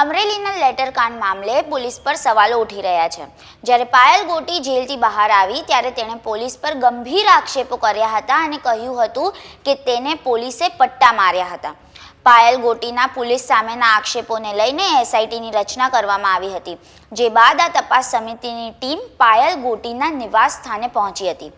અમરેલીના લેટરકાંડ મામલે પોલીસ પર સવાલો ઉઠી રહ્યા છે। જ્યારે પાયલ ગોટી જેલથી બહાર આવી ત્યારે તેણે પોલીસ પર ગંભીર આક્ષેપો કર્યા હતા અને કહ્યું હતું કે તેને પોલીસે પટ્ટા માર્યા હતા। પાયલ ગોટીના પોલીસ સામેના આક્ષેપોને લઈને એસઆઈટીની રચના કરવામાં આવી હતી, જે બાદ આ તપાસ સમિતિની ટીમ પાયલ ગોટીના નિવાસ સ્થાને પહોંચી હતી।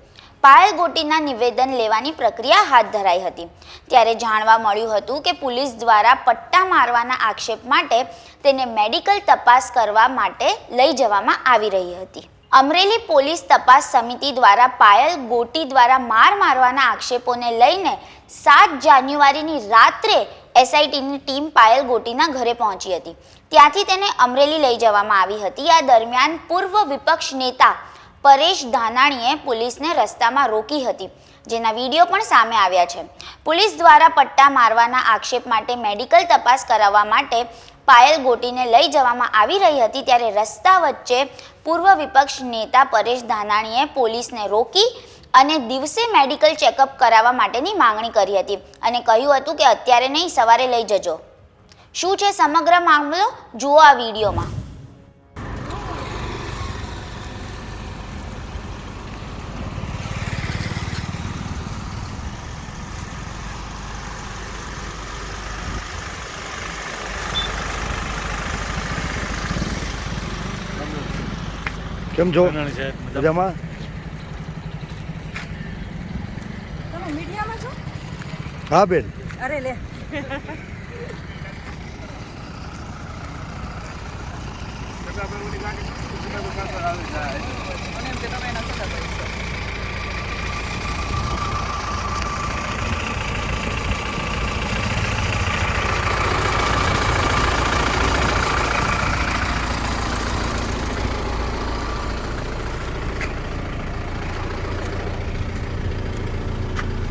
પાયલ ગોટીના નિવેદન લેવાની પ્રક્રિયા હાથ ધરાઈ હતી ત્યારે જાણવા મળ્યું હતું કે પોલીસ દ્વારા પટ્ટા મારવાના આક્ષેપ માટે તેને મેડિકલ તપાસ કરવા માટે લઈ જવામાં આવી રહી હતી। અમરેલી પોલીસ તપાસ સમિતિ દ્વારા પાયલ ગોટી દ્વારા માર મારવાના આક્ષેપોને લઈને 7 જાન્યુઆરીની રાત્રે એસઆઈટીની ટીમ પાયલ ગોટીના ઘરે પહોંચી હતી। ત્યાંથી તેને અમરેલી લઈ જવામાં આવી હતી। આ દરમિયાન પૂર્વ વિપક્ષ નેતા પરેશ ધાનાણીએ પોલીસને રસ્તામાં રોકી હતી, જેના વિડીયો પણ સામે આવ્યા છે। પોલીસ દ્વારા પટ્ટા મારવાના આક્ષેપ માટે મેડિકલ તપાસ કરાવવા માટે પાયલ ગોટીને લઈ જવામાં આવી રહી હતી ત્યારે રસ્તા વચ્ચે પૂર્વ વિપક્ષ નેતા પરેશ ધાનાણીએ પોલીસને રોકી અને દિવસે મેડિકલ ચેકઅપ કરાવવા માટેની માંગણી કરી હતી અને કહ્યું હતું કે અત્યારે નહીં, સવારે લઈ જજો। શું છે સમગ્ર મામલો, જુઓ આ વિડીયોમાં। કેમ છો? મજામાં? તમે મીડિયામાં છો? હા બેન। અરે લે,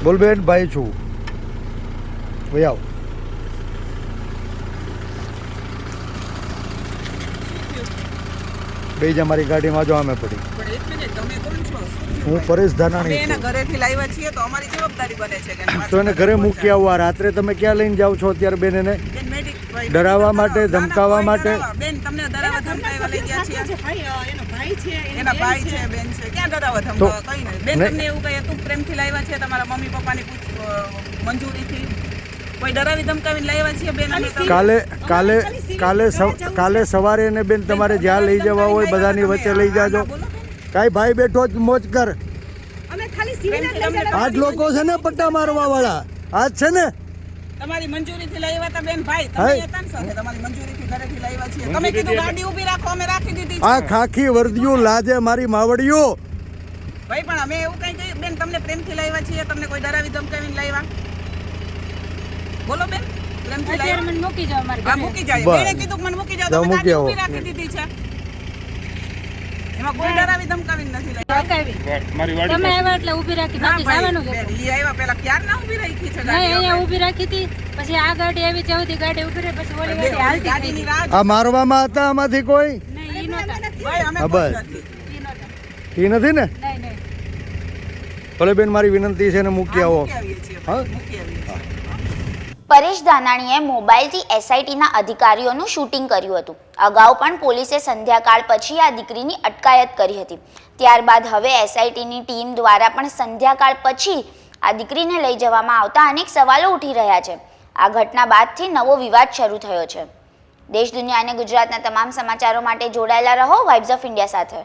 બોલ બેન, ભાઈ છું, ભાઈ આવ। બે જ અમારી ગાડીમાં જો અમે પડી। પણ એક મિનિટ, તમે કોણ છો? હું પરેશ ધાનાણી અમે એના છું। ઘરેથી લાવ્યા છીએ તો અમારી જવાબદારી બને છે કે તો એને ઘરે મૂકી આવવા। રાત્રે તમે ક્યાં લઈને જાઓ છો અત્યારે બેન? એને ડરાવવા માટે, ધમકાવવા માટે? બેન, તમને ડરાવવા ધમકાવવા લઈ ગયા છીએ? એના ભાઈ છે, બેન છે, ક્યાં ડરાવવા ધમકાવવા? કઈ નહીં બેન, તમને એવું કઈ હતું પ્રેમથી લાવ્યા છે તમારા મમ્મી પપ્પાની મંજૂરીથી? કોઈ ડરાવી ધમકાવીને લાવ્યા છીએ બેન? કાલે સવારે એને બેન તમારે જ્યાં લઈ જવા હોય બધાની વચ્ચે લઈ જાજો। કાંઈ ભાઈ બેઠો જ મોજ કર। આજ લોકો છે ને પટ્ટા મારવા વાળા, આજ છે ને તમારી મંજૂરીથી લાવ્યા હતા બેન? ભાઈ, તમે હતા ને સાથે? તમારી મંજૂરીથી ઘરેથી લાવ્યા છીએ? તમે કીધું ગાડી ઊભી રાખો, અમે રાખી દીધી છે। આ ખાખી વર્દિયું લાજે મારી માવડીઓ। ભાઈ પણ અમે એવું કઈ કહ્યું બેન? તમને પ્રેમથી લાવ્યા છીએ, તમને કોઈ ડરાવી ધમકાવીને લાવ્યા? બોલો બેન, પ્રેમથી લાવ્યા? મને મૂકી જાવ મારી ઘરે। મૂકી જાય, બેને કીધું મને મૂકી જાવ, તમે ગાડી ઊભી રાખી દીધી છે। એમાં કોઈ ડરાવી ધમકાવીને નથી લાવ્યા। તમે આવ્યા એટલે ઊભી રાખી, બાકી જવાનું બેન ઈ આવ્યા પહેલા ક્યાર ના ઊભી રાખી છે નહીં, અહીંયા ઊભી રાખી હતી, પછી આ ગાડી આવી, ચૌથી ગાડી ઊભી રહી, પછી ઓલી ગાડી હાલતી ગાડીની રાહ આ મારવામાં હતા આમાંથી કોઈ? નહીં, ઈ નહોતા, ભાઈ અમે બસ નથી ઈ નહોતા, એ નથી ને? નહીં નહીં। ભલે બેન, મારી વિનંતી છે ને મૂકી આવો। મૂકી આવીએ છીએ, હા, મૂકી આવીએ છીએ। પરેશ ધાનાણીએ મોબાઈલથી એસઆઈટીના અધિકારીઓનું શૂટિંગ કર્યું હતું। અગાઉ પણ પોલીસે સંધ્યાકાળ પછી આ દીકરીની અટકાયત કરી હતી। ત્યારબાદ હવે એસઆઈટીની ટીમ દ્વારા પણ સંધ્યાકાળ પછી આ દીકરીને લઈ જવામાં આવતા અનેક સવાલો ઉઠી રહ્યા છે। આ ઘટના બાદથી નવો વિવાદ શરૂ થયો છે। દેશ, દુનિયા અને ગુજરાતના તમામ સમાચારો માટે જોડાયેલા રહો વાઇબ્સ ઓફ ઇન્ડિયા સાથે।